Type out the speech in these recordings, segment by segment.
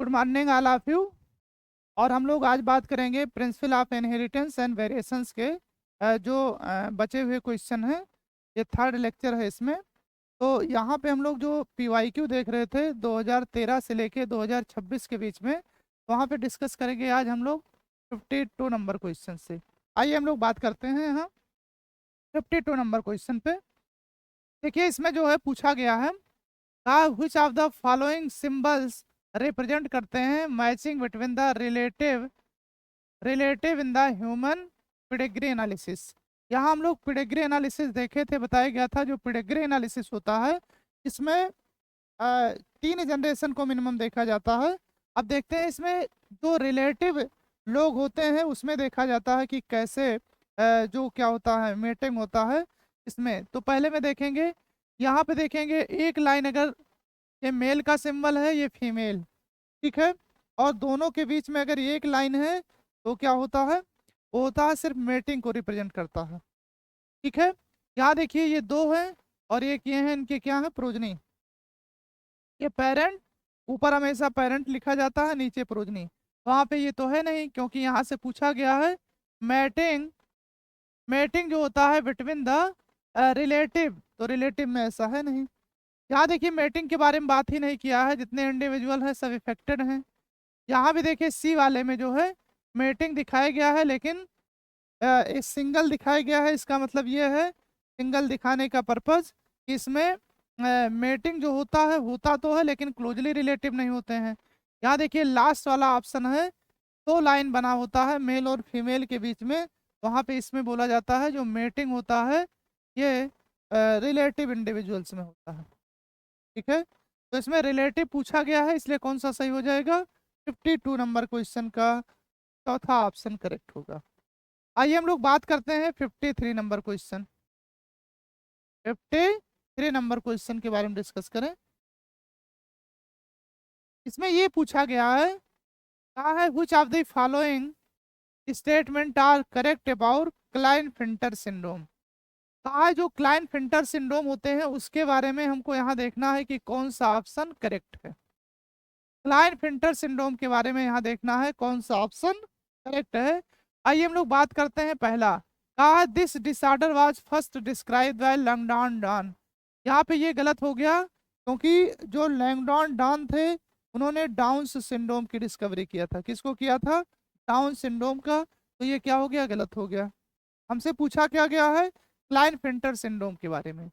Good morning all of you. और हम लोग आज बात करेंगे principle of inheritance and variations के जो बचे हुए क्वेश्चन हैं। ये थर्ड लेक्चर है इसमें। तो यहाँ पे हम लोग जो पीवाईक्यू देख रहे थे 2013 से लेके 2026 के बीच में, वहाँ पे डिस्कस करेंगे आज हम लोग 52 नंबर क्वेश्चन से। आइए हम लोग बात करते हैं यहाँ 52 नंबर क्वेश्चन पे। देखिए इसमें जो है पूछा गया है which of the following symbols represent करते हैं matching between the relative in the human pedigree analysis. यहाँ हम लोग पेडिग्री एनालिसिस देखे थे, बताया गया था जो पेडिग्री एनालिसिस होता है इसमें 3 जनरेशन को मिनिमम देखा जाता है। अब देखते हैं इसमें जो रिलेटिव लोग होते हैं उसमें देखा जाता है कि कैसे जो क्या होता है मेटिंग होता है इसमें। तो पहले में देखेंगे, यहाँ पे देखेंगे एक लाइन, अगर ये मेल का सिंबल है ये फीमेल, ठीक है, और दोनों के बीच में अगर एक लाइन है तो क्या होता है, वो होता है सिर्फ मेटिंग को रिप्रेजेंट करता है, ठीक है। यहाँ देखिए ये 2 हैं और एक ये है, इनके क्या है प्रोजनी। ये पेरेंट, ऊपर हमेशा पेरेंट लिखा जाता है, नीचे प्रोजनी। वहाँ पे ये तो है नहीं क्योंकि यहाँ से पूछा गया है मेटिंग जो होता है बिटवीन द रिलेटिव, तो रिलेटिव में ऐसा है नहीं। यहाँ देखिए मेटिंग के बारे में बात ही नहीं किया है, जितने इंडिविजुअल हैं सब इफेक्टेड हैं। यहाँ भी देखिए सी वाले में जो है मेटिंग दिखाया गया है, लेकिन एक सिंगल दिखाया गया है। इसका मतलब ये है सिंगल दिखाने का पर्पज, इसमें मेटिंग जो होता तो है लेकिन क्लोजली रिलेटिव नहीं होते हैं। यहाँ देखिए लास्ट वाला ऑप्शन है, 2 लाइन बना होता है मेल और फीमेल के बीच में, वहाँ पे इसमें बोला जाता है जो मेटिंग होता है ये रिलेटिव इंडिविजुअल्स में होता है, ठीक है। तो इसमें रिलेटिव पूछा गया है, इसलिए कौन सा सही हो जाएगा, 52 नंबर क्वेश्चन का चौथा ऑप्शन करेक्ट होगा। आइए हम लोग बात करते हैं 53 नंबर क्वेश्चन। 53 नंबर क्वेश्चन के बारे में डिस्कस करें। इसमें ये पूछा गया है, कहा है which of the following statement are correct about Klinefelter syndrome. कहा है जो क्लाइनफिल्टर सिंड्रोम होते हैं उसके बारे में हमको यहाँ देखना है कि कौन सा ऑप्शन करेक्ट है। क्लाइनफिल्टर सिंड्रोम के बारे में यहाँ देखना है कौन सा ऑप्शन करेक्ट है। आइए हम लोग बात करते हैं पहला, कहा this disorder was first described by Langdon Down. यहाँ पे ये गलत हो गया क्योंकि जो लैंगडॉन डॉन थे उन्होंने डाउन सिंड्रोम की डिस्कवरी किया था। किसको किया था, डाउन सिंड्रोम का। तो ये क्या हो गया, गलत हो गया। हमसे पूछा क्या गया है, क्लाइनफिल्टर सिंड्रोम के बारे में।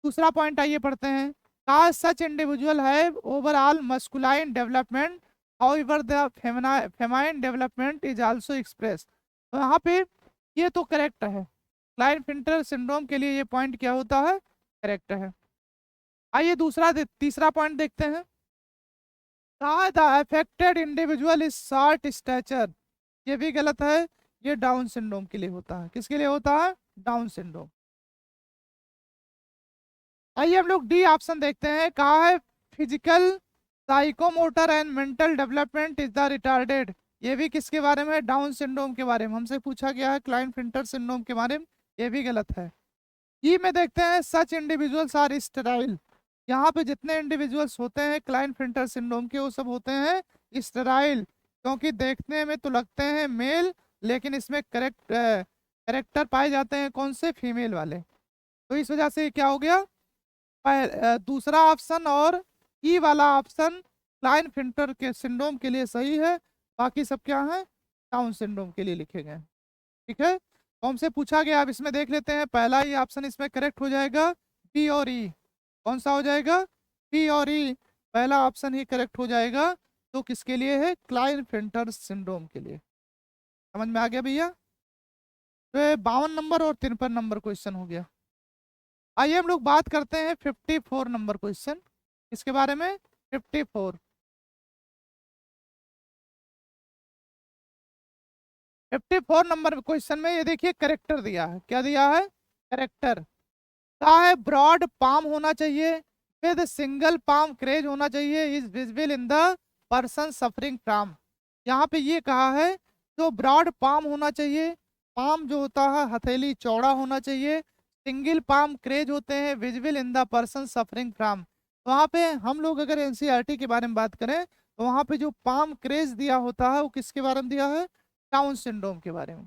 दूसरा पॉइंट आइए पढ़ते हैं, का सच इंडिविजुअल है overall masculine development however the famine development is also express. तो यहाँ पे ये तो करेक्ट है, क्लाइनफिल्टर सिंड्रोम के लिए ये पॉइंट क्या होता है, करेक्ट है। आइए तीसरा पॉइंट देखते हैं, कहा the affected individual is short stature. ये भी गलत है, ये डाउन सिंड्रोम के लिए होता है। किसके लिए होता है, डाउन सिंड्रोम। आइए हम लोग डी ऑप्शन देखते हैं, कहा है physical psychomotor and mental development is the retarded. ये भी किसके बारे में, डाउन सिंड्रोम के बारे में। हमसे पूछा गया है क्लाइनफिल्टर सिंड्रोम के बारे में, ये भी गलत है। ई में देखते हैं सच इंडिविजुअल्स आर स्टेराइल। यहाँ पे जितने इंडिविजुअल्स होते हैं क्लाइनफिल्टर सिंड्रोम के वो सब होते हैं स्टेराइल, क्योंकि देखने में तो लगते हैं मेल लेकिन इसमें करेक्टर पाए जाते हैं कौन से, फीमेल वाले। तो इस वजह से क्या हो गया, दूसरा ऑप्शन और ई वाला ऑप्शन क्लाइनफिल्टर के सिंड्रोम के लिए सही है, बाकी सब क्या है, डाउन सिंड्रोम के लिए लिखे गए, ठीक है। तो हमसे पूछा गया, अब इसमें देख लेते हैं, पहला ही ऑप्शन इसमें करेक्ट हो जाएगा, बी और ई। कौन सा हो जाएगा, बी और ई, पहला ऑप्शन ही करेक्ट हो जाएगा। तो किसके लिए है, क्लाइनफिल्टर सिंड्रोम के लिए। समझ में आ गया भैया। तो 52 नंबर और 53 नंबर क्वेश्चन हो गया। आइए हम लोग बात करते हैं 54 नंबर क्वेश्चन। इसके बारे में 54 नंबर क्वेश्चन में ये देखिए करेक्टर दिया है, क्या दिया है, करेक्टर। क्या है, ब्रॉड पाम होना चाहिए, विद सिंगल पाम क्रेज होना चाहिए, is visible in the person suffering from. यहाँ पे ये कहा है जो ब्रॉड पाम होना चाहिए, पाम जो होता है हथेली चौड़ा होना चाहिए, सिंगल पाम क्रेज होते हैं, visible in the person suffering from. वहाँ पे हम लोग अगर एनसीईआरटी के बारे में बात करें तो वहां पे जो पाम क्रेज दिया होता है वो किसके बारे में दिया है, डाउन सिंड्रोम के बारे में।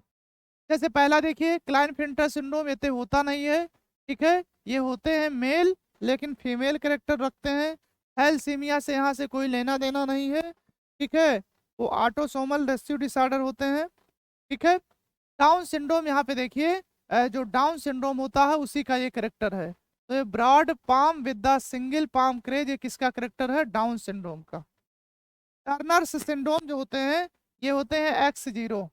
जैसे पहला देखिए क्लाइनफिल्टर सिंड्रोम, ये तो होता नहीं है, ठीक है, ये होते हैं मेल लेकिन फीमेल कैरेक्टर रखते हैं। थैलेसीमिया से यहाँ से कोई लेना देना नहीं है, ठीक है, वो ऑटोसोमल रिसेसिव डिसऑर्डर होते हैं, ठीक है। डाउन सिंड्रोम यहाँ पे देखिए जो डाउन सिंड्रोम होता है उसी का ये करेक्टर है। तो ये broad palm with the single palm crease, ये किसका करेक्टर है, डाउन सिंड्रोम का। टर्नर्स सिंड्रोम जो होते हैं ये होते हैं X0,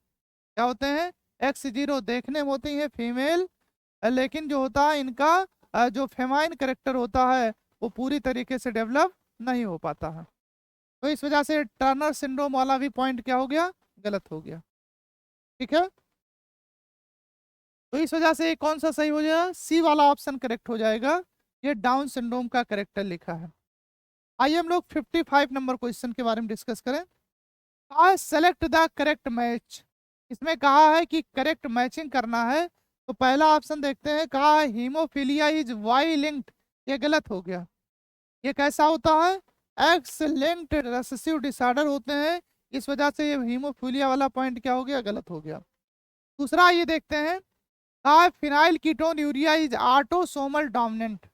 क्या होते हैं, X0, देखने में होती है फीमेल, लेकिन जो होता है इनका जो फेमाइन करेक्टर होता है वो पूरी तरीके से डेवलप नहीं हो पाता है। तो इस वजह से टर्नर सिंड्रोम वाला भी पॉइंट क्या हो गया, गलत हो गया, ठीक है। तो इस वजह से कौन सा सही हो जाएगा, सी वाला ऑप्शन करेक्ट हो जाएगा, ये डाउन सिंड्रोम का करेक्टर लिखा है। आइए हम लोग 55 नंबर क्वेश्चन के बारे में डिस्कस करें। सेलेक्ट द करेक्ट मैच, इसमें कहा है कि करेक्ट मैचिंग करना है। तो पहला ऑप्शन देखते हैं, कहा है हीमोफीलिया इज वाई लिंक्ड, ये गलत हो गया। ये कैसा होता है, एक्स लिंक्ड रिसेसिव डिसऑर्डर होते हैं, इस वजह से ये हीमोफीलिया वाला पॉइंट क्या हो गया, गलत हो गया। दूसरा ये देखते हैं, कहा phenyl ketone urea is autosomal dominant,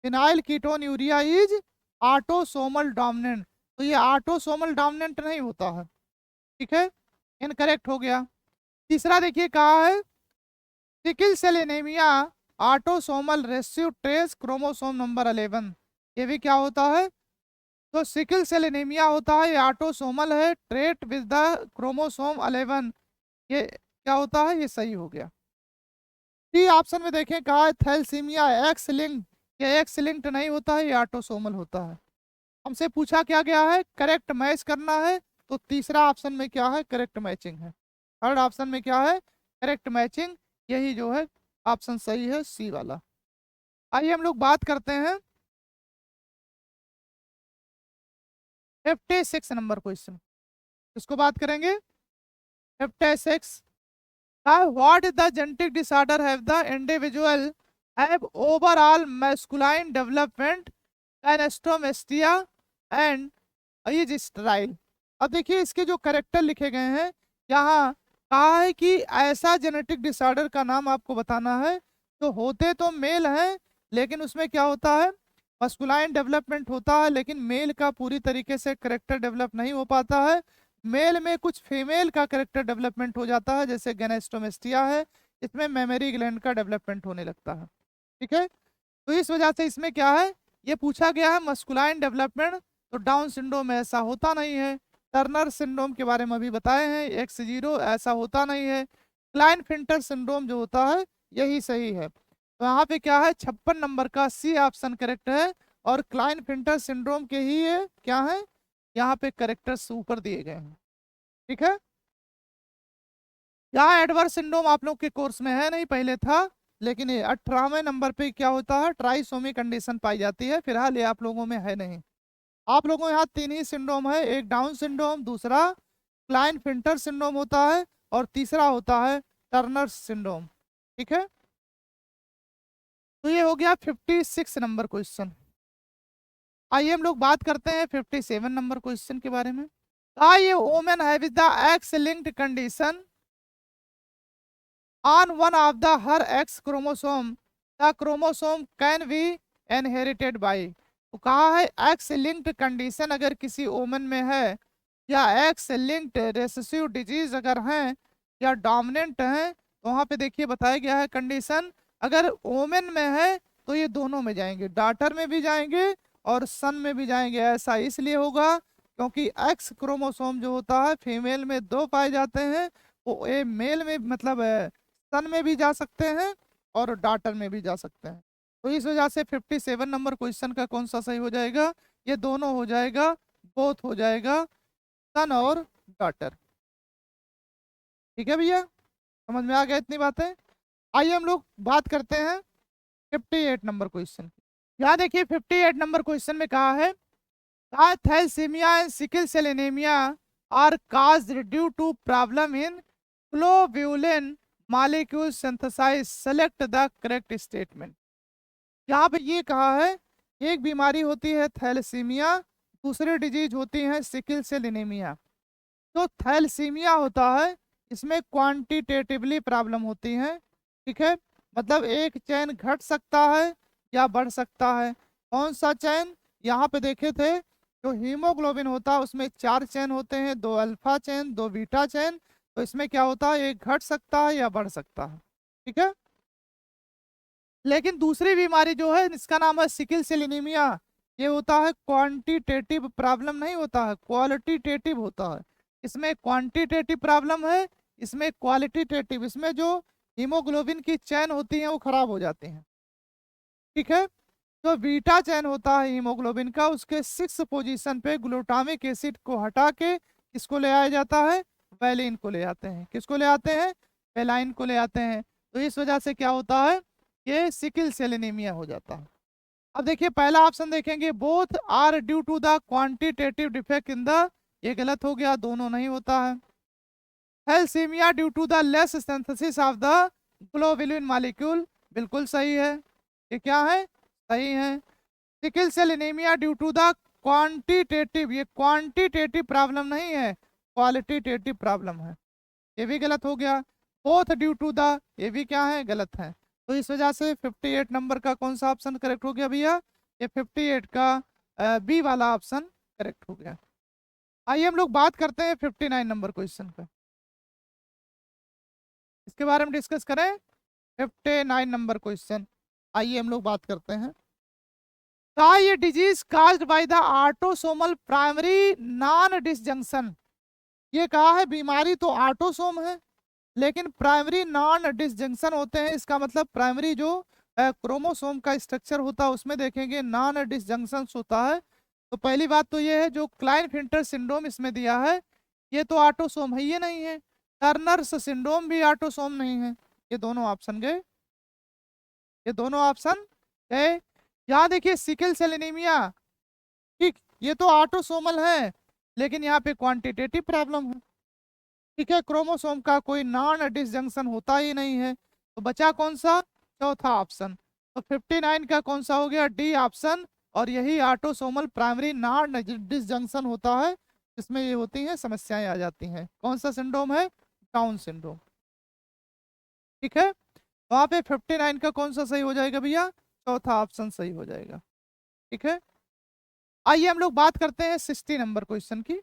phenyl ketone urea is autosomal dominant, तो ये ऑटोसोमल डोमिनेंट नहीं होता है, ठीक है, इनकरेक्ट हो गया। तीसरा देखिए कहा है sickle cell anaemia autosomal recessive trait chromosome number 11, ये भी क्या होता है, तो सिकल सेल एनीमिया होता है, ये ऑटोसोमल है, ट्रेट विद द क्रोमोसोम 11, ये क्या होता है, ये सही हो गया। डी ऑप्शन में देखें, कहा है थैलेसीमिया एक्स लिंक्ड, ये एक्स लिंक्ड नहीं होता है, ये ऑटोसोमल होता है। हमसे पूछा क्या गया है, करेक्ट मैच करना है, तो तीसरा ऑप्शन में क्या है, करेक्ट मैचिंग है। थर्ड ऑप्शन में क्या है, करेक्ट मैचिंग, यही जो है ऑप्शन सही है, सी वाला। आइए हम लोग बात करते हैं 56 नंबर क्वेश्चन, इसको बात करेंगे 56। What the genetic disorder have the individual have overall masculine development gynaecomastia and is sterile. अब देखिए इसके जो करेक्टर लिखे गए हैं, यहाँ कहा है कि ऐसा जेनेटिक डिसऑर्डर का नाम आपको बताना है तो होते तो मेल हैं, लेकिन उसमें क्या होता है, मस्कुलाइन डेवलपमेंट होता है, लेकिन मेल का पूरी तरीके से करेक्टर डेवलप नहीं हो पाता है। मेल में कुछ फीमेल का करेक्टर डेवलपमेंट हो जाता है, जैसे गैनेस्टोमेस्टिया है, इसमें मेमोरी ग्लैंड का डेवलपमेंट होने लगता है, ठीक है। तो इस वजह से इसमें क्या है, ये पूछा गया है मस्कुलाइन डेवलपमेंट, तो डाउन सिंड्रोम में ऐसा होता नहीं है। टर्नर सिंड्रोम के बारे में अभी बताए हैं, X0 ऐसा होता नहीं है। क्लाइनफिल्टर सिंड्रोम जो होता है यही सही है। तो यहाँ पे क्या है, 56 नंबर का सी ऑप्शन करेक्ट है, और क्लाइनफिल्टर सिंड्रोम के ही ये क्या है, यहाँ पे करेक्टर्स ऊपर दिए गए हैं, ठीक है। यहाँ एडवर्स सिंड्रोम आप लोग के कोर्स में है नहीं, पहले था, लेकिन ये 18वें नंबर पे क्या होता है, ट्राइसोमी कंडीशन पाई जाती है, फिलहाल ये आप लोगों में है नहीं। आप लोगों यहाँ 3 ही सिंड्रोम है, एक डाउन सिंड्रोम, दूसरा क्लाइनफिल्टर सिंड्रोम होता है, और तीसरा होता है टर्नर सिंड्रोम, ठीक है। तो ये हो गया 56 नंबर क्वेश्चन। आइए हम लोग बात करते हैं 57 नंबर क्वेश्चन के बारे में। ये women have the X linked condition on one of the her X chromosome, the chromosome can be inherited by। तो कहा है एक्स लिंक्ड कंडीशन अगर किसी वोमेन में है, या एक्स लिंक्ड रेसेसिव डिजीज अगर हैं, या डोमिनेंट हैं, तो वहाँ पे देखिए बताया गया है कंडीशन अगर वोमेन में है तो ये दोनों में जाएंगे, डॉटर में भी जाएंगे और सन में भी जाएंगे। ऐसा इसलिए होगा क्योंकि एक्स क्रोमोसोम जो होता है फीमेल में 2 पाए जाते हैं, वो ये मेल में मतलब सन में भी जा सकते हैं और डॉटर में भी जा सकते हैं। तो इस वजह से 57 नंबर क्वेश्चन का कौन सा सही हो जाएगा, ये दोनों हो जाएगा, बोथ हो जाएगा, सन और डॉटर, ठीक है भैया, समझ में आ गया इतनी बातें। आइए हम लोग बात करते हैं 58 नंबर क्वेश्चन। यहाँ देखिए 58 नंबर क्वेश्चन में कहा है thalassaemia and sickle cell anaemia are caused due to problem in globulin molecule synthesise, select the correct statement. यहाँ पे ये कहा है एक बीमारी होती है थैलेसीमिया दूसरी डिजीज होती है सिकल सेल एनीमिया। जो थैलेसीमिया होता है इसमें क्वांटिटेटिवली प्रॉब्लम होती है, ठीक है, मतलब एक चैन घट सकता है या बढ़ सकता है। कौन सा चैन? यहाँ पे देखे थे जो हीमोग्लोबिन होता है उसमें 4 चैन होते हैं, 2 अल्फा चैन 2 बीटा चैन। तो इसमें क्या होता है, एक घट सकता है या बढ़ सकता है, ठीक है। लेकिन दूसरी बीमारी जो है इसका नाम है सिकल सेल एनीमिया। ये होता है क्वांटिटेटिव प्रॉब्लम, नहीं होता है क्वालिटेटिव होता है। इसमें क्वांटिटेटिव प्रॉब्लम है, इसमें क्वालिटेटिव। इसमें जो हीमोग्लोबिन की चैन होती है वो खराब हो जाती हैं, ठीक है। तो बीटा चैन होता है हीमोग्लोबिन का, उसके 6 पोजीशन पे ग्लूटामिक एसिड को हटा के किसको ले आया जाता है, वैलिन को ले आते हैं। किसको ले आते हैं? वेलाइन को ले आते हैं। तो इस वजह से क्या होता है, ये सिकल सेल एनीमिया हो जाता है। अब देखिए पहला ऑप्शन देखेंगे, both are due to the quantitative defect in the, ये गलत हो गया, दोनों नहीं होता है। Thalassaemia due to the less synthesis of the globulin molecule, बिल्कुल सही है, ये क्या है, सही है। Sickle cell anaemia due to the quantitative, ये क्वांटिटेटिव प्रॉब्लम नहीं है, क्वालिटेटिव प्रॉब्लम है, ये भी गलत हो गया। बोथ ड्यू टू द, ये भी क्या है, गलत है। तो इस वजह से 58 नंबर का कौन सा ऑप्शन करेक्ट हो गया भैया, ये 58 का बी वाला ऑप्शन करेक्ट हो गया। आइए हम लोग बात करते हैं 59 नंबर क्वेश्चन पे, इसके बारे में डिस्कस करें। 59 नंबर क्वेश्चन, आइए हम लोग बात करते हैं। का ये disease caused by the autosomal primary non disjunction, ये कहा है बीमारी तो ऑटोसोम है लेकिन प्राइमरी नॉन डिसजंक्शन होते हैं। इसका मतलब प्राइमरी जो क्रोमोसोम का स्ट्रक्चर होता है उसमें देखेंगे नॉन डिसजंक्शन होता है। तो पहली बात तो ये है जो क्लाइनफिल्टर सिंड्रोम इसमें दिया है ये तो ऑटोसोम है, ये नहीं है। टर्नर्स सिंड्रोम भी ऑटोसोम नहीं है। ये दोनों ऑप्शन गए, ये दोनों ऑप्शन गए। यहाँ देखिए सिकल सेल एनीमिया, ठीक, ये तो ऑटोसोमल है लेकिन यहाँ पे क्वांटिटेटिव प्रॉब्लम है, ठीक है। क्रोमोसोम का कोई नॉन डिसजंक्शन होता ही नहीं है। तो बचा कौन सा, चौथा ऑप्शन। तो 59 का कौन सा हो गया, डी ऑप्शन। और यही ऑटोसोमल प्राइमरी नॉन डिसजंक्शन होता है जिसमें ये होती हैं समस्याएं आ जाती हैं। कौन सा सिंड्रोम है, डाउन सिंड्रोम, ठीक है। वहां पे 59 का कौन सा सही हो जाएगा भैया, चौथा ऑप्शन सही हो जाएगा, ठीक है। आइए हम लोग बात करते हैं 60 नंबर क्वेश्चन की,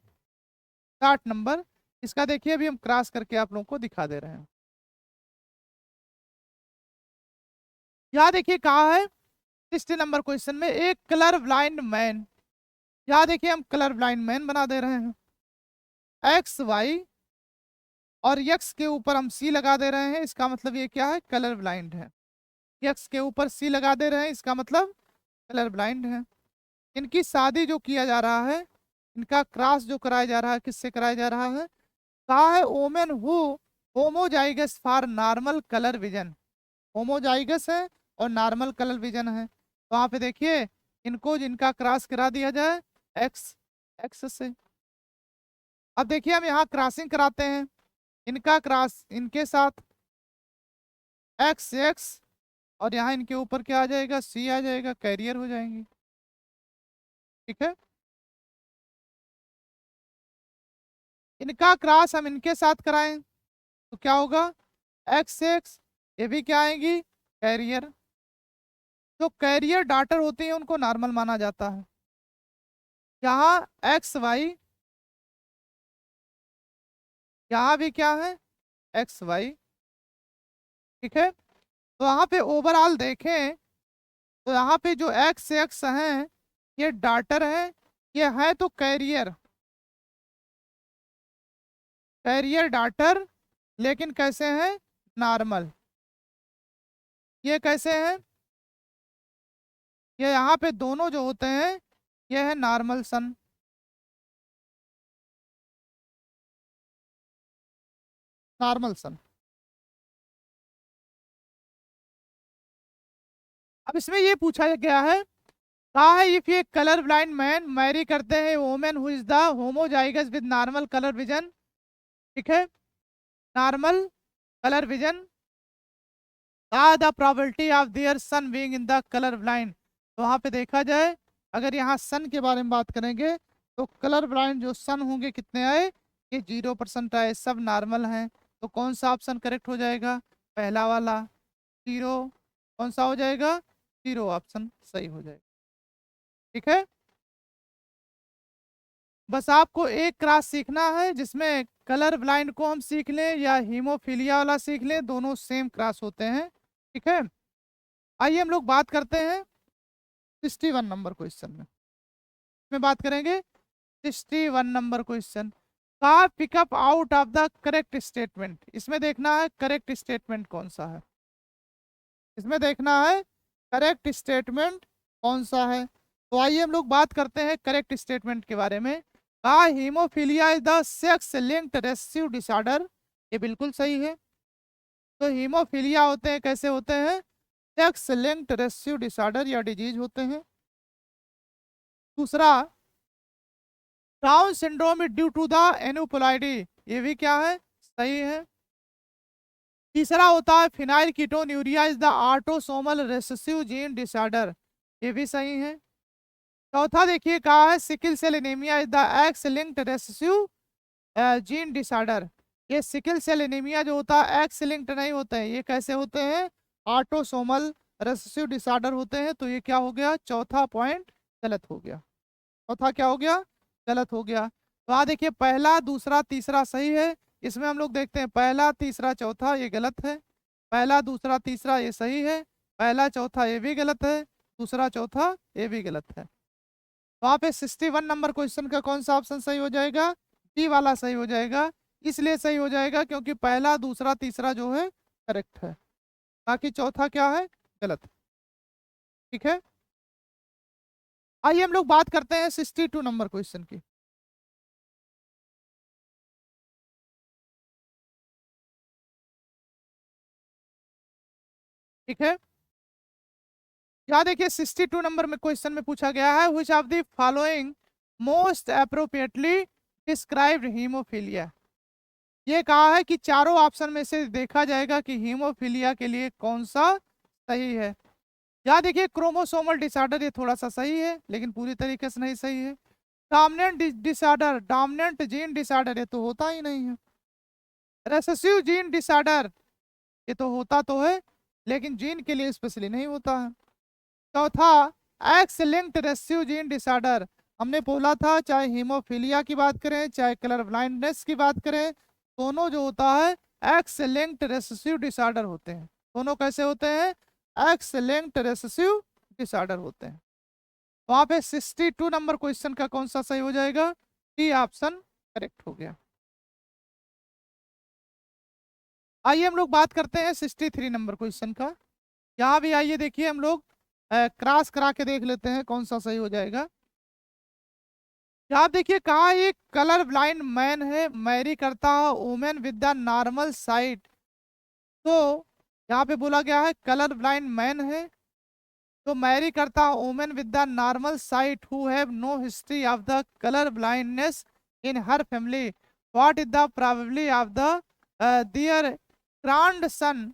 60 नंबर। इसका देखिए अभी हम क्रॉस करके आप लोगों को दिखा दे रहे हैं। यहाँ देखिए कहा है 60 नंबर क्वेश्चन में, एक कलर ब्लाइंड मैन, यहाँ देखिए हम कलर ब्लाइंड मैन बना दे रहे हैं। एक्स वाई और यक्स के ऊपर हम सी लगा दे रहे हैं, इसका मतलब ये क्या है, कलर ब्लाइंड है। यक्स के ऊपर सी लगा दे रहे हैं, इसका मतलब कलर ब्लाइंड है। इनकी शादी जो किया जा रहा है, इनका क्रॉस जो कराया जा रहा है, किससे कराया जा रहा है, कहा है woman who homozygous for normal colour vision, homozygous है और नॉर्मल कलर विजन है। तो वहां पे देखिए इनको जिनका क्रॉस करा दिया जाए एक्स एक्स से। अब देखिए हम यहाँ क्रॉसिंग कराते हैं, इनका क्रॉस इनके साथ एक्स एक्स और यहाँ इनके ऊपर क्या आ जाएगा, सी आ जाएगा, कैरियर हो जाएंगे, ठीक है। इनका क्रॉस हम इनके साथ कराएं तो क्या होगा, एक्स एक्स, ये भी क्या आएंगी, कैरियर। जो कैरियर डॉटर होती है उनको नॉर्मल माना जाता है। यहाँ एक्स वाई, यहाँ भी क्या है, एक्स वाई, ठीक है। तो यहाँ पे ओवरऑल देखें तो यहाँ पे जो एक्स एक्स हैं ये डॉटर है, ये है तो कैरियर, कैरियर डॉटर, लेकिन कैसे हैं, नॉर्मल। ये कैसे हैं, ये यहाँ पे दोनों जो होते हैं ये है नॉर्मल सन, नॉर्मल सन। अब इसमें ये पूछा गया है, कहा है इफ ये कलर ब्लाइंड मैन मैरी करते हैं women who is the homozygous with normal colour vision, ठीक है, normal colour vision, the probability of their son being in the colour blind. तो वहां पे देखा जाए अगर यहाँ सन के बारे में बात करेंगे तो कलर ब्लाइंड जो सन होंगे कितने आए, ये 0% आए, सब नॉर्मल हैं। तो कौन सा ऑप्शन करेक्ट हो जाएगा, पहला वाला 0। कौन सा हो जाएगा, 0 ऑप्शन सही हो जाएगा। ठीक है, बस आपको एक क्लास सीखना है जिसमें कलर ब्लाइंड को हम सीख लें या हीमोफीलिया वाला सीख लें, दोनों सेम क्लास होते हैं। ठीक है, आइए हम लोग बात करते हैं 61 नंबर क्वेश्चन में बात करेंगे। 61 नंबर क्वेश्चन का pickup out of the correct statement. इसमें देखना है करेक्ट स्टेटमेंट कौन सा है, इसमें देखना है करेक्ट स्टेटमेंट कौन सा है। तो आइए हम लोग बात करते हैं करेक्ट स्टेटमेंट के बारे में। का haemophilia is the sex linked recessive disorder, ये बिल्कुल सही है। तो हीमोफीलिया होते हैं, कैसे होते हैं, सेक्स लिंक्ड रेसेसिव डिसऑर्डर या डिजीज होते हैं। दूसरा, Down syndrome is due to the aneuploidy, ये भी क्या है, सही है। तीसरा होता है phenylketonuria is the autosomal recessive gene disorder, ये भी सही है। चौथा देखिए कहा है sickle cell anaemia is the X linked recessive gene disorder. ये सिकल सेल एनीमिया जो होता है एक्स लिंक्ड नहीं होते हैं, ये कैसे होते हैं, ऑटोसोमल रेसेसिव डिसऑर्डर होते हैं। तो ये क्या हो गया, चौथा पॉइंट गलत हो गया, चौथा क्या हो गया, गलत हो गया। तो आ देखिए पहला दूसरा तीसरा सही है। इसमें हम लोग देखते हैं पहला तीसरा चौथा ये गलत है, पहला दूसरा तीसरा ये सही है, पहला चौथा ये भी गलत है, दूसरा चौथा ये भी गलत है। वहाँ पे 61 नंबर क्वेश्चन का कौन सा ऑप्शन सही हो जाएगा, डी वाला सही हो जाएगा। इसलिए सही हो जाएगा क्योंकि पहला दूसरा तीसरा जो है करेक्ट है, बाकी चौथा क्या है, गलत। ठीक है, आइए हम लोग बात करते हैं 62 नंबर क्वेश्चन की। ठीक है, यहाँ देखिए 62 नंबर में क्वेश्चन में पूछा गया है which of the following most appropriately described haemophilia. ये कहा है कि चारों ऑप्शन में से देखा जाएगा कि हीमोफीलिया के लिए कौन सा सही है। यहाँ देखिए क्रोमोसोमल डिसऑर्डर ये थोड़ा सा सही है लेकिन पूरी तरीके से नहीं सही है। Dominant disorder, dominant gene disorder ये तो होता ही नहीं है। रेसेसिव जीन डिसऑर्डर ये तो होता तो है लेकिन जीन के लिए स्पेशली नहीं होता है। चौथा, x linked recessive gene disorder, हमने बोला था चाहे हीमोफीलिया की बात करें चाहे कलर ब्लाइंडनेस की बात करें, दोनों जो होता है एक्स लिंक्ड रेसेसिव डिसऑर्डर होते हैं। दोनों कैसे होते हैं, एक्स लिंक्ड रेसेसिव डिसऑर्डर होते हैं। वहां पे 62 नंबर क्वेश्चन का कौन सा सही हो जाएगा, डी ऑप्शन करेक्ट हो गया। आइए हम लोग बात करते हैं 63 नंबर क्वेश्चन का। यहाँ भी आइए देखिए हम लोग क्रॉस करा के देख लेते हैं कौन सा सही हो जाएगा। यहाँ देखिए कहा एक कलर ब्लाइंड मैन है, मैरी करता है women with the normal site. तो यहाँ पे बोला गया है कलर ब्लाइंड मैन है तो मैरी करता है women with the normal sight who have no history of the colour blindness in her family, what is the probability of the their grandson.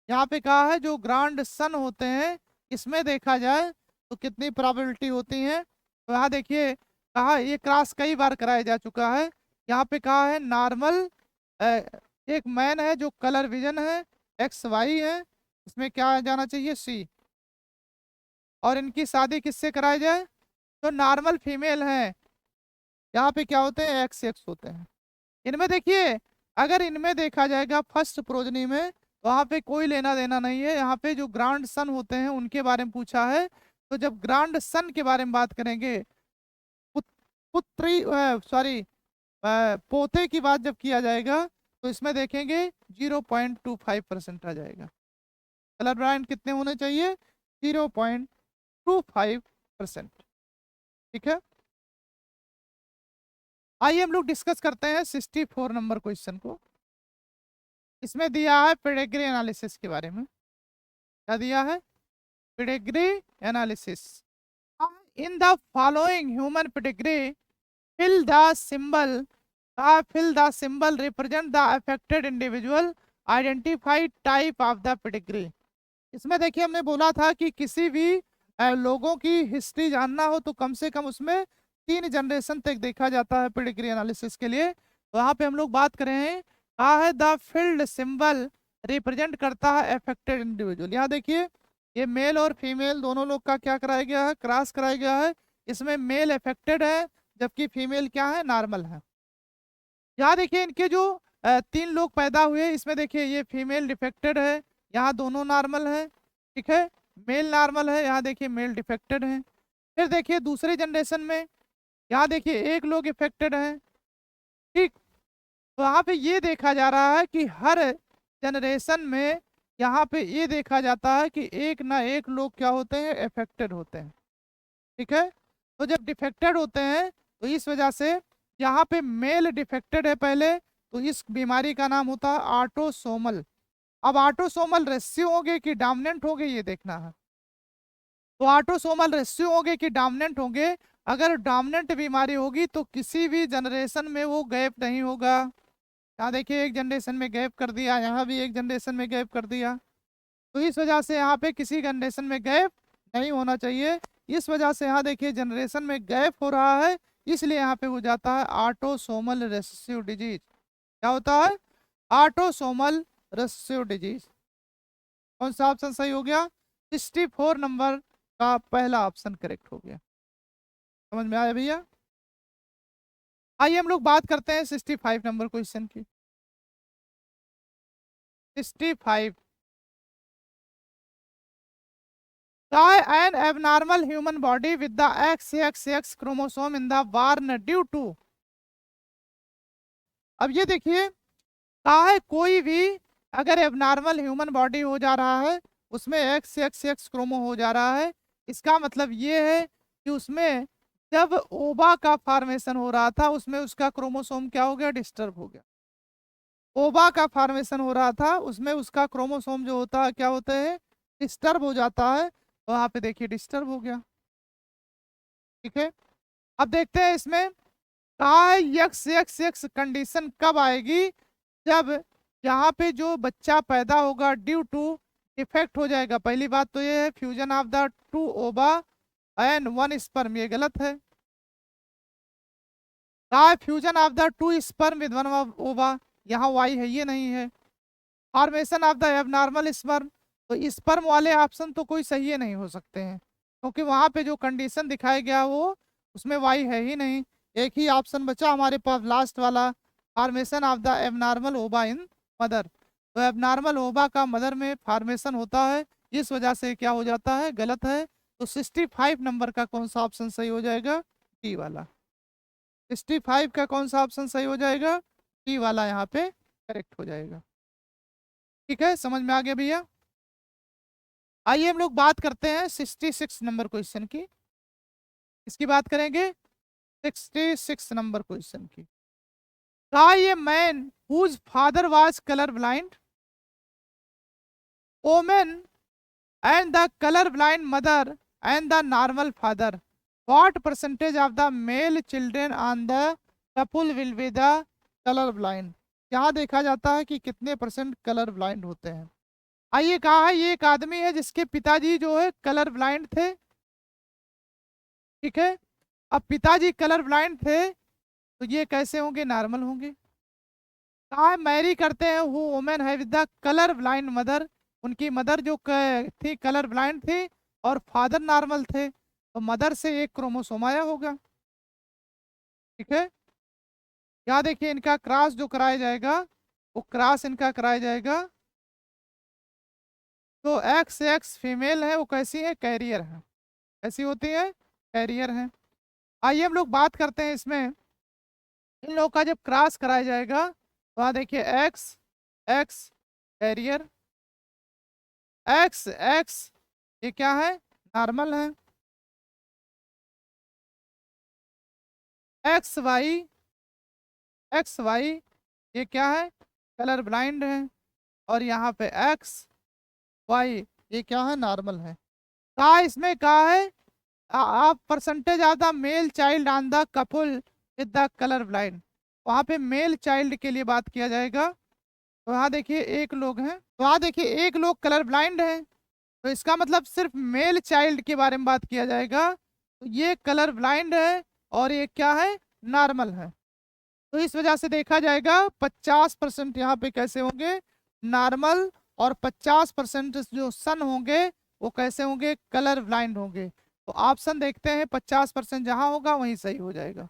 यहाँ पे कहा है जो ग्रांड सन होते हैं इसमें देखा जाए तो कितनी प्रोबेबिलिटी होती है। तो यहाँ देखिए कहा ये क्रॉस कई बार कराया जा चुका है। यहाँ पे कहा है नॉर्मल एक मैन है जो कलर विजन है एक्स वाई है, इसमें क्या आ जाना चाहिए, सी। और इनकी शादी किससे कराई जाए, जो नॉर्मल फीमेल हैं यहाँ पे क्या होते हैं, एक्स एक्स होते हैं। इनमें देखिए अगर इनमें देखा जाएगा फर्स्ट प्रोजनी में तो वहाँ पे कोई लेना देना नहीं है। यहाँ पे जो ग्रांड सन होते हैं उनके बारे में पूछा है। तो जब ग्रांड सन के बारे में बात करेंगे, पुत्री सॉरी पोते की बात जब किया जाएगा तो इसमें देखेंगे 0.25% आ जाएगा। कलर ब्लाइंड कितने होने चाहिए, 0.25%। ठीक है, आइए हम लोग डिस्कस करते हैं 64 नंबर क्वेश्चन को। इसमें दिया है पेडिग्री एनालिसिस के बारे में। क्या दिया है, pedigree analysis. In the following human pedigree fill the symbol fill the symbol represent the affected individual, identify type of the pedigree। इसमें देखिए हमने बोला था कि किसी भी लोगों की हिस्ट्री जानना हो तो कम से कम उसमें 3 जनरेशन तक देखा जाता है पेडिग्री एनालिसिस के लिए। तो यहाँ पे हम लोग बात करें हैं, कहा है द फील्ड सिंबल रिप्रेजेंट करता है अफेक्टेड इंडिविजुअल। यहाँ देखिए ये मेल और फीमेल दोनों लोग का क्या कराया गया है, क्रॉस कराया गया है। इसमें मेल अफेक्टेड है जबकि फीमेल क्या है, नॉर्मल है। यहाँ देखिए इनके जो 3 लोग पैदा हुए, इसमें देखिए ये फीमेल डिफेक्टेड है, यहाँ दोनों नॉर्मल है, ठीक है, मेल नॉर्मल है, यहाँ देखिए मेल डिफेक्टेड है। फिर देखिए दूसरे जनरेशन में यहाँ देखिए एक लोग इफेक्टेड है, ठीक। तो यहाँ पे ये देखा जा रहा है कि हर जनरेशन में यहाँ पे ये देखा जाता है कि एक ना एक लोग क्या होते हैं, इफेक्टेड होते हैं, ठीक है। तो जब डिफेक्टेड होते हैं तो इस वजह से यहाँ पे मेल डिफेक्टेड है पहले, तो इस बीमारी का नाम होता है ऑटोसोमल। अब ऑटोसोमल रेशियो होंगे कि डोमिनेंट होंगे ये देखना है। तो ऑटोसोमल रेशियो होंगे कि डोमिनेंट होंगे। अगर डोमिनेंट बीमारी होगी तो किसी भी जनरेशन में वो गैप नहीं होगा। यहाँ देखिए एक जनरेशन में गैप कर दिया, यहाँ भी एक जनरेशन में गैप कर दिया। तो इस वजह से यहाँ पे किसी जनरेशन में गैप नहीं होना चाहिए। इस वजह से यहाँ देखिए जनरेशन में गैप हो रहा है, इसलिए यहाँ पे हो जाता है ऑटोसोमल रिसेसिव डिजीज। क्या होता है, ऑटोसोमल रिसेसिव डिजीज। कौन सा ऑप्शन सही हो गया, 64 नंबर का पहला ऑप्शन करेक्ट हो गया। समझ में आया भैया। आइए हम लोग बात करते हैं 65 नंबर क्वेश्चन की। 65, an abnormal human body with the XXX chromosome in the born due to। अब ये देखिए कहा है कोई भी अगर एबनॉर्मल ह्यूमन बॉडी हो जा रहा है, उसमें XXX क्रोमो हो जा रहा है, इसका मतलब ये है कि उसमें जब ओवा का फॉर्मेशन हो रहा था उसमें उसका क्रोमोसोम क्या हो गया, डिस्टर्ब हो गया। ओवा का फॉर्मेशन हो रहा था उसमें उसका क्रोमोसोम जो होता है क्या होता है, डिस्टर्ब हो जाता है। तो वहां पे देखिए डिस्टर्ब हो गया, ठीक है। अब देखते हैं इसमें कहा है XXX कंडीशन कब आएगी, जब यहाँ पे जो बच्चा पैदा होगा ड्यू टू डिफेक्ट हो जाएगा। पहली बात तो ये है फ्यूजन ऑफ द 2 ओवा एंड 1 स्पर्म, ये गलत है। कहा है fusion of the 2 sperm with 1 ओवा, यहाँ वाई है, ये नहीं है। Formation of the abnormal sperm, तो स्पर्म वाले ऑप्शन तो कोई सही नहीं हो सकते हैं, क्योंकि वहां पे जो कंडीशन दिखाया गया वो उसमें वाई है ही नहीं। एक ही ऑप्शन बचा हमारे पास लास्ट वाला, फॉर्मेशन ऑफ द एबनॉर्मल ओवा इन मदर। तो एबनॉर्मल ओवा का मदर में फॉर्मेशन होता है, इस वजह से क्या हो जाता है, गलत है। तो 65 नंबर का कौन सा ऑप्शन सही हो जाएगा, टी वाला। 65 का कौन सा ऑप्शन सही हो जाएगा, टी वाला यहाँ पे करेक्ट हो जाएगा। ठीक है, समझ में आ गया भैया। आइए हम लोग बात करते हैं 66 नंबर क्वेश्चन की। इसकी बात करेंगे 66 नंबर क्वेश्चन की। कहा ये man whose father was colour blind, woman and the colour blind mother and the normal father, what percentage of the male children on the couple will be the colour blind. यहाँ देखा जाता है कि कितने percent colour blind होते हैं। आइए कहा है ये एक आदमी है जिसके पिताजी जो है कलर ब्लाइंड थे, ठीक है। अब पिताजी कलर ब्लाइंड थे तो ये कैसे होंगे, नॉर्मल होंगे। कहा है मैरी करते हैं वो वुमेन है with the colour blind mother, उनकी मदर जो थी कलर ब्लाइंड थी और फादर नॉर्मल थे, तो मदर से एक क्रोमोसोम आया होगा, ठीक है। यहाँ देखिए इनका क्रॉस जो कराया जाएगा वो क्रॉस इनका कराया जाएगा, तो XX फीमेल है वो कैसी है, कैरियर है। कैसी होती है, कैरियर है। आइए हम लोग बात करते हैं इसमें इन लोगों का जब क्रॉस कराया जाएगा, तो वहाँ देखिए XX कैरियर, XX ये क्या है, नॉर्मल है। XY ये क्या है, कलर ब्लाइंड है। और यहाँ पे XY ये क्या है, नॉर्मल है। कहा इसमें कहा है आप percentage of the male child on the couple with the colour blind, वहाँ पे मेल चाइल्ड के लिए बात किया जाएगा। तो यहाँ देखिए एक लोग हैं, तो यहाँ देखिए एक लोग कलर ब्लाइंड है, तो इसका मतलब सिर्फ मेल चाइल्ड के बारे में बात किया जाएगा। तो ये कलर ब्लाइंड है और ये क्या है, नॉर्मल है। तो इस वजह से देखा जाएगा 50% यहाँ पे कैसे होंगे, नॉर्मल, और 50% जो सन होंगे वो कैसे होंगे, कलर ब्लाइंड होंगे। तो ऑप्शन देखते हैं, 50% जहां होगा वहीं सही हो जाएगा।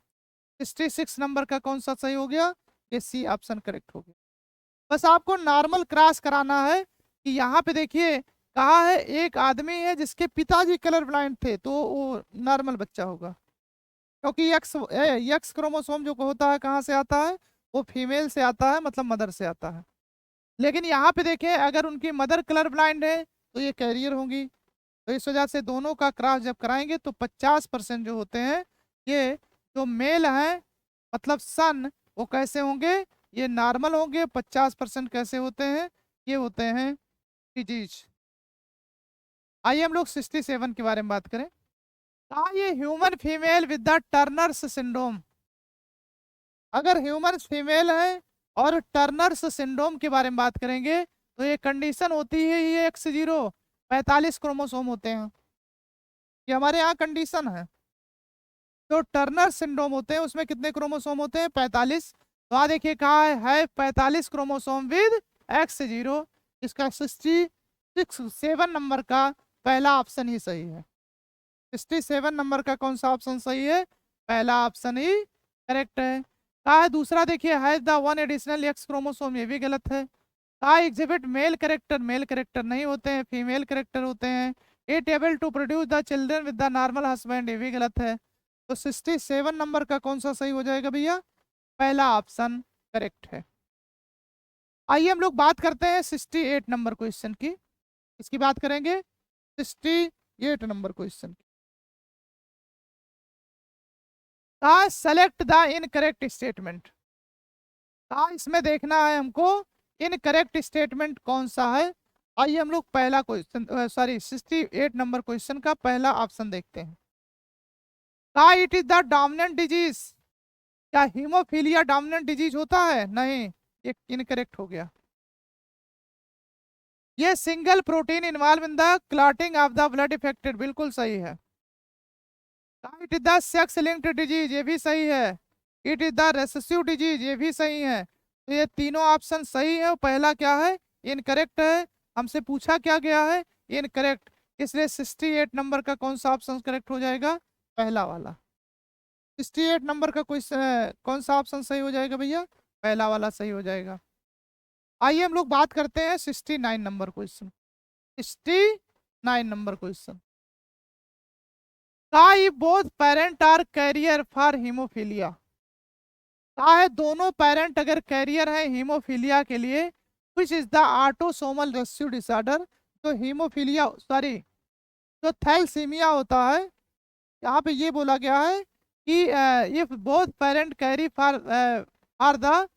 66 नंबर का कौन सा सही हो गया, ये सी ऑप्शन करेक्ट हो गया। बस आपको नॉर्मल क्रॉस कराना है कि यहाँ पे देखिए कहा है एक आदमी है जिसके पिताजी कलर ब्लाइंड थे, तो वो नॉर्मल बच्चा होगा, क्योंकि यक्स क्रोमोसोम जो होता है कहाँ से आता है, वो फीमेल से आता है, मतलब मदर से आता है। लेकिन यहाँ पे देखें अगर उनकी मदर कलर ब्लाइंड है तो ये कैरियर होंगी। तो इस वजह से दोनों का क्रॉस जब कराएंगे तो 50% जो होते हैं ये जो मेल हैं, मतलब सन, वो कैसे होंगे, ये नॉर्मल होंगे। 50% कैसे होते हैं, ये होते हैं डिजीज। आइए हम लोग 67 के बारे में बात करें। ये human female with the Turners syndrome, अगर ह्यूमन फीमेल है और टर्नर्स सिंड्रोम के बारे में बात करेंगे तो ये कंडीशन होती है, ये X0 45 क्रोमोसोम होते हैं, ये हमारे यहाँ कंडीशन है। जो टर्नर सिंड्रोम होते हैं उसमें कितने क्रोमोसोम होते हैं, 45। तो आ देखिए कहा है 45 क्रोमोसोम विद X0, इसका 67 नंबर का पहला ऑप्शन ही सही है। 67 नंबर का कौन सा ऑप्शन सही है, पहला ऑप्शन ही करेक्ट है। कहा है दूसरा देखिए has the one additional x chromosome, ये भी गलत है। कहा एग्जिबिट मेल करेक्टर नहीं होते हैं, फीमेल करेक्टर होते हैं। It able to produce the children with the normal husband, ये भी गलत है। तो 67 नंबर का कौन सा सही हो जाएगा भैया, पहला ऑप्शन करेक्ट है। आइए हम लोग बात करते हैं 68 नंबर क्वेश्चन की, इसकी बात करेंगे 68 नंबर क्वेश्चन की। सेलेक्ट द इनकरेक्ट स्टेटमेंट, इसमें देखना है हमको इनकरेक्ट स्टेटमेंट कौन सा है। आइए हम लोग पहला क्वेश्चन, सॉरी 68 नंबर क्वेश्चन का पहला ऑप्शन देखते हैं। It is the dominant disease, क्या हीमोफीलिया डोमिनेंट डिजीज होता है, नहीं, ये इनकरेक्ट हो गया। ये single protein involve in the clotting of the blood affected, बिल्कुल सही है। It is the sex linked disease, ये भी सही है। It is the recessive disease, ये भी सही है। तो ये तीनों ऑप्शन सही है। पहला क्या है, इनकरेक्ट है। हमसे पूछा क्या गया है, इनकरेक्ट, इसलिए 68 नंबर का कौन सा ऑप्शन करेक्ट हो जाएगा, पहला वाला। 68 नंबर का क्वेश्चन कौन सा ऑप्शन सही हो जाएगा भैया, पहला वाला सही हो जाएगा। आइए हम लोग बात करते हैं 69 number question. 69 number question, both parent are carrier for haemophilia, है दोनों पेरेंट अगर कैरियर है हीमोफीलिया के लिए, which is the autosomal residue disorder, जो हीमोफीलिया सॉरी जो थैलेसीमिया होता है, यहाँ पे ये बोला गया है कि if both parent carry for the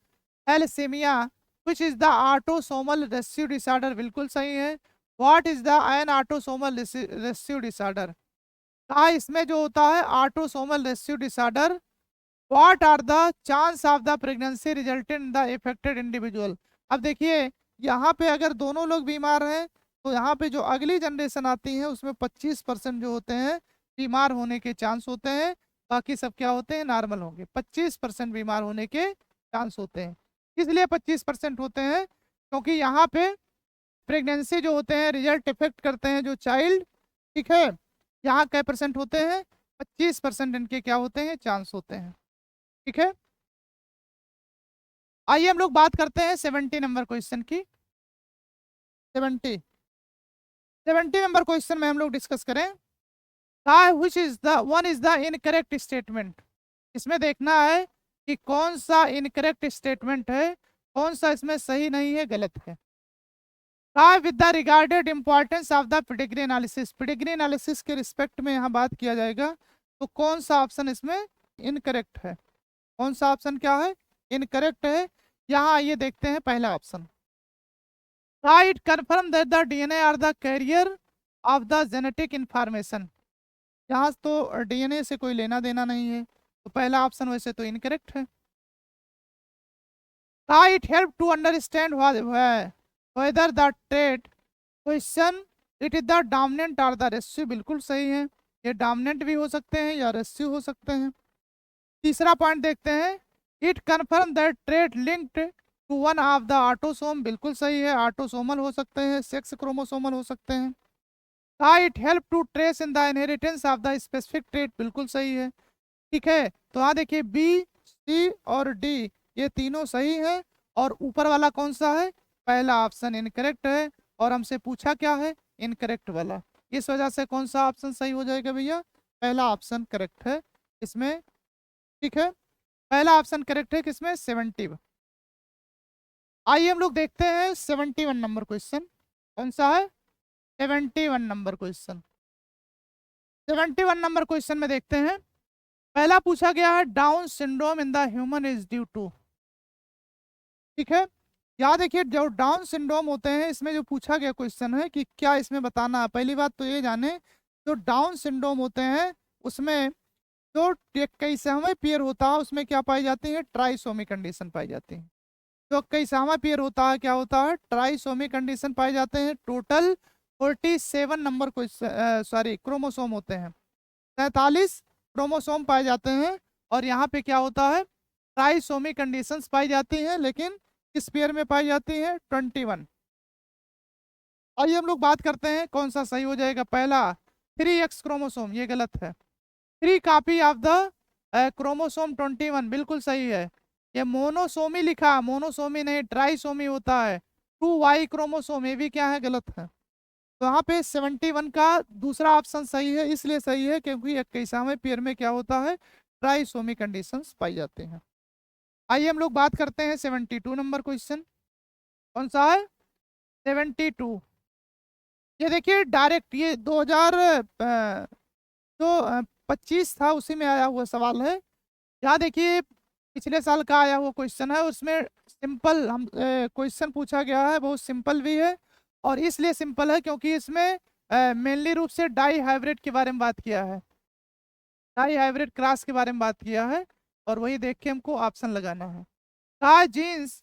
thalassaemia which is the autosomal residue disorder, बिल्कुल सही है। What is the an autosomal residue disorder, इसमें जो होता है autosomal residue disorder, what are the chance of the pregnancy resultant in the affected individual. अब देखिए यहाँ पे अगर दोनों लोग बीमार हैं तो यहाँ पे जो अगली जनरेशन आती है उसमें 25% जो होते हैं बीमार होने के चांस होते हैं, बाकी सब क्या होते हैं, नॉर्मल होंगे। 25% बीमार होने के चांस होते हैं, इसलिए 25% होते हैं क्योंकि यहाँ पे प्रेगनेंसी जो होते हैं रिजल्ट इफेक्ट करते हैं जो चाइल्ड, ठीक है। यहाँ क्या परसेंट होते हैं, 25% इनके क्या होते हैं, चांस होते हैं, ठीक है। आइए हम लोग बात करते हैं 70 नंबर क्वेश्चन की। 70 नंबर क्वेश्चन में हम लोग डिस्कस करें which is the one is the incorrect statement, इसमें देखना है कि कौन सा इनकरेक्ट स्टेटमेंट है, कौन सा इसमें सही नहीं है, गलत है। With the regarded importance of the pedigree analysis, pedigree analysis के रिस्पेक्ट में यहाँ बात किया जाएगा, तो कौन सा ऑप्शन इसमें इनकरेक्ट है, कौन सा ऑप्शन क्या है, इनकरेक्ट है। यहाँ आइए देखते हैं पहला option, right confirm that the DNA are the carrier of the genetic information, यहाँ तो डीएनए से कोई लेना देना नहीं है, तो पहला ऑप्शन वैसे तो इनकरेक्ट है। It help to understand whether the trait question it is the dominant और द रेसिव, बिल्कुल सही है, ये डोमिनेंट भी हो सकते हैं या रेसिव हो सकते हैं। तीसरा पॉइंट देखते हैं, it confirm that trait linked to one of the autosome, बिल्कुल सही है, ऑटोसोमल हो सकते हैं, सेक्स क्रोमोसोमल हो सकते हैं। का it help to trace in the inheritance of the specific trait, बिल्कुल सही है। ठीक है, तो यहाँ देखिए बी, सी और डी ये तीनों सही है, और ऊपर वाला कौन सा है, पहला ऑप्शन इनकरेक्ट है, और हमसे पूछा क्या है, इनकरेक्ट वाला। इस वजह से कौन सा ऑप्शन सही हो जाएगा भैया, पहला ऑप्शन करेक्ट है इसमें। ठीक है, पहला ऑप्शन करेक्ट है किसमें, 70। आइए हम लोग देखते हैं 71 नंबर क्वेश्चन, कौन सा है, 71 नंबर क्वेश्चन। 71 नंबर क्वेश्चन में देखते हैं, पहला पूछा गया है Down syndrome in the human is due to. ठीक है, याद देखिए जो डाउन सिंड्रोम होते हैं इसमें जो पूछा गया क्वेश्चन है कि क्या इसमें बताना है। पहली बात तो ये जाने, जो डाउन सिंड्रोम होते हैं उसमें जो कैसामा पेयर होता है उसमें क्या पाई जाती है, ट्राइसोमी कंडीशन पाई जाती है। तो कैसामा पेयर होता है, क्या होता है, ट्राइसोमी कंडीशन पाए जाते हैं। Total 47 number question, sorry chromosome होते हैं, 47 क्रोमोसोम पाए जाते हैं, और यहाँ पे क्या होता है, ट्राइसोमी कंडीशंस पाई जाती हैं, लेकिन किस पेयर में पाई जाती हैं, 21। आइए हम लोग बात करते हैं कौन सा सही हो जाएगा। पहला 3x क्रोमोसोम, ये गलत है। 3 कॉपी ऑफ द क्रोमोसोम 21, बिल्कुल सही है। ये मोनोसोमी लिखा, मोनोसोमी नहीं ट्राइसोमी होता है। 2y क्रोमोसोम, ये भी क्या है, गलत है। तो यहाँ पे 71 का दूसरा ऑप्शन सही है, इसलिए सही है क्योंकि 21वें पेयर में क्या होता है, ट्राइसोमी कंडीशंस पाई जाते हैं। आइए हम लोग बात करते हैं 72 नंबर क्वेश्चन, कौन सा है, 72। ये देखिए डायरेक्ट ये 2000 जो 25 था उसी में आया हुआ सवाल है। यहाँ देखिए पिछले साल का आया हुआ क्वेश्चन है, उसमें सिंपल हम क्वेश्चन पूछा गया है, बहुत सिंपल भी है, और इसलिए सिंपल है क्योंकि इसमें मेनली रूप से डाई हाइब्रिड के बारे में बात किया है, डाई हाइब्रिड क्रॉस के बारे में बात किया है, और वही देख के हमको ऑप्शन लगाना है। कहा genes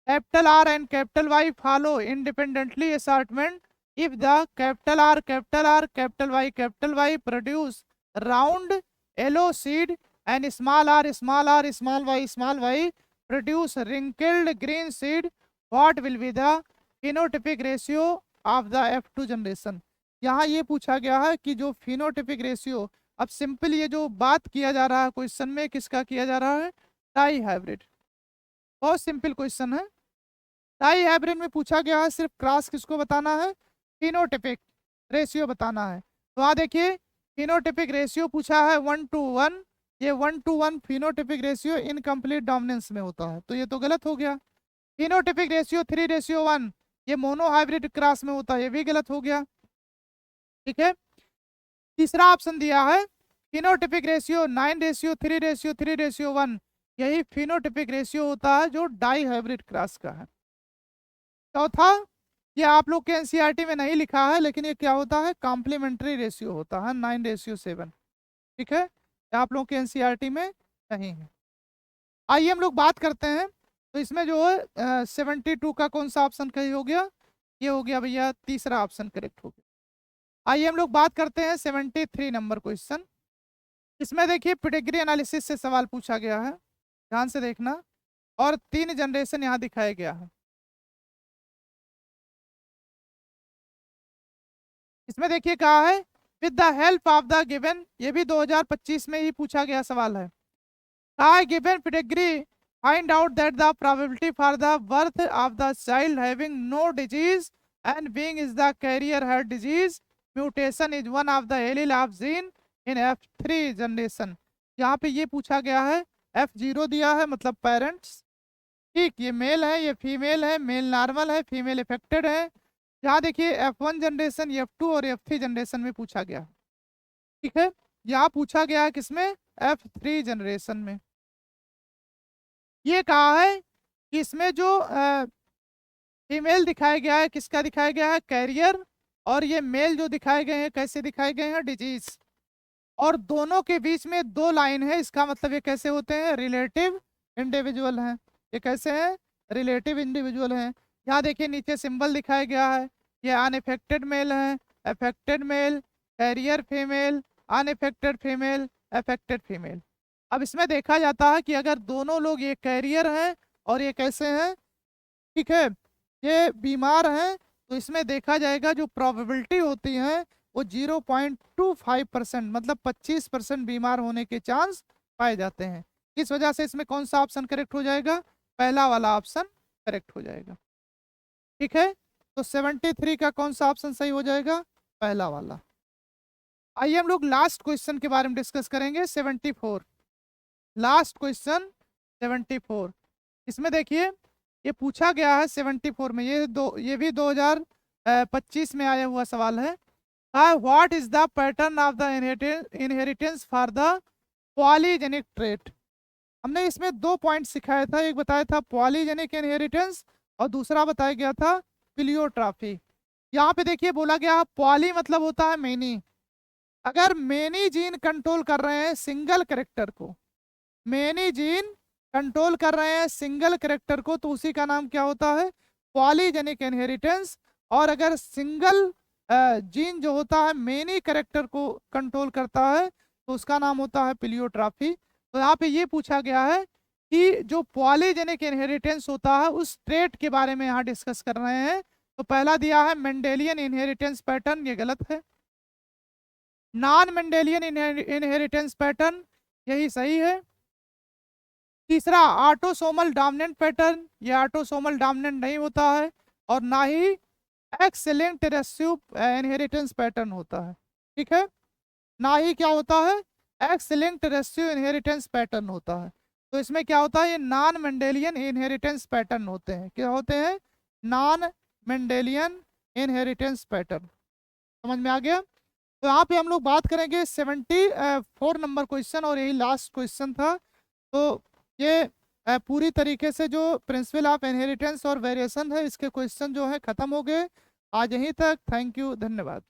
capital R and capital Y follow independently assortment if the capital Y produce round yellow seed and small r small y produce wrinkled green seed, what will be the phenotypic ratio of the F2 generation। यहाँ ये पूछा गया है कि जो phenotypic ratio, अब simple ये जो बात किया जा रहा है क्वेश्चन में किसका किया जा रहा है, डाई हाइब्रिड। बहुत सिंपल क्वेश्चन है, डाई हाइब्रिड में पूछा गया है सिर्फ क्रॉस किसको बताना है, phenotypic रेशियो बताना है। तो वहाँ देखिए phenotypic रेशियो पूछा है 1:1, ये 1:1 फिनोटिपिक रेशियो इनकम्प्लीट डोमिनेंस में होता है, तो ये तो गलत हो गया। फिनोटिपिक रेशियो 3:1 ये मोनो हाइब्रिड क्रॉस में होता है, ये भी गलत हो गया। ठीक है, तीसरा ऑप्शन दिया है फिनोटिपिक रेशियो 9:3:3:1, यही फिनोटिपिक रेशियो होता है जो डाई हाइब्रिड क्रॉस का है। चौथा, ये आप लोग के एनसीईआरटी में नहीं लिखा है, लेकिन ये क्या होता है, कॉम्प्लीमेंट्री रेशियो होता है 9:7। ठीक है, आप लोगों के एनसीईआरटी में नहीं है। आइए हम लोग बात करते हैं, तो इसमें जो है 72 का कौन सा ऑप्शन सही हो गया, ये हो गया भैया तीसरा ऑप्शन करेक्ट हो गया। आइए हम लोग बात करते हैं 73 नंबर क्वेश्चन। इसमें देखिए पेडिग्री एनालिसिस से सवाल पूछा गया है, ध्यान से देखना, और 3 जनरेशन यहाँ दिखाया गया है। इसमें देखिए कहा है with the help of the given, ये भी 2025 में ही पूछा गया सवाल है। कहा है given pedigree find out that the probability for the birth of the child having no disease and being is the carrier had disease mutation is one of the allele of gene in F3 generation. यहाँ पे ये पूछा गया है, F0 दिया है मतलब parents, ठीक, ये मेल है, ये फीमेल है, मेल नॉर्मल है, फीमेल इफेक्टेड है। यहाँ देखिए F1 जनरेशन, F2 और F3 जनरेशन में पूछा गया। ठीक है, यहाँ पूछा गया है किसमें, F3 जनरेशन में। ये कहा है कि इसमें जो फीमेल दिखाया गया है, किसका दिखाया गया है, कैरियर, और ये मेल जो दिखाए गए हैं कैसे दिखाए गए हैं, डिजीज, और दोनों के बीच में 2 लाइन है, इसका मतलब ये कैसे होते हैं, रिलेटिव इंडिविजुअल हैं। ये कैसे हैं, रिलेटिव इंडिविजुअल हैं। यहाँ देखिए नीचे सिंबल दिखाया गया है, ये अनइफेक्टेड मेल है, affected male, carrier female, unaffected female, affected female. अब इसमें देखा जाता है कि अगर दोनों लोग, ये कैरियर हैं और ये कैसे हैं, ठीक है, ये बीमार हैं, तो इसमें देखा जाएगा जो प्रोबेबिलिटी होती है वो 0.25%, मतलब 25% बीमार होने के चांस पाए जाते हैं। इस वजह से इसमें कौन सा ऑप्शन करेक्ट हो जाएगा? पहला वाला ऑप्शन करेक्ट हो जाएगा। ठीक है, तो 73 का कौन सा ऑप्शन सही हो जाएगा? पहला वाला। आइए हम लोग लास्ट क्वेश्चन के बारे में डिस्कस करेंगे, 74। Last question 74। इसमें देखिए ये पूछा गया है 74 में, ये भी 2025 में आया हुआ सवाल है। What is the pattern of the inheritance for the polygenic trait? हमने इसमें 2 पॉइंट सिखाया था, एक बताया था पॉलीजेनिक इनहेरिटेंस और दूसरा बताया गया था प्लियोट्रॉफी। यहाँ पे देखिए बोला गया पॉली मतलब होता है मेनी। अगर मेनी जीन कंट्रोल कर रहे हैं सिंगल करेक्टर को, मेनी जीन कंट्रोल कर रहे हैं सिंगल करेक्टर को, तो उसी का नाम क्या होता है? Polygenic inheritance. और अगर सिंगल जीन जो होता है मेनी करेक्टर को कंट्रोल करता है तो उसका नाम होता है प्लियोट्रॉफी। तो यहाँ पे ये पूछा गया है कि जो पॉलीजेनिक इनहेरिटेंस होता है उस ट्रेट के बारे में यहाँ डिस्कस कर रहे हैं। तो पहला दिया है मेंडेलियन इनहेरिटेंस पैटर्न, ये गलत है। नॉन मेंडेलियन इनहेरिटेंस पैटर्न, यही सही है। तीसरा ऑटोसोमल डोमिनेंट पैटर्न, ये ऑटोसोमल डोमिनेंट नहीं होता है। और ना ही X linked recessive inheritance pattern होता है। ठीक है, ना ही क्या होता है? X linked recessive inheritance pattern होता है। तो इसमें क्या होता है? ये नॉन मेंडेलियन इनहेरिटेंस पैटर्न होते हैं। क्या होते हैं? Non Mendelian inheritance pattern. समझ में आ गया? तो यहाँ पे हम लोग बात करेंगे 74 नंबर क्वेश्चन, और यही लास्ट क्वेश्चन था। तो ये पूरी तरीके से जो प्रिंसिपल ऑफ इनहेरिटेंस और वेरिएशन है, इसके क्वेश्चन जो है खत्म हो गए आज यहीं तक। थैंक यू, धन्यवाद।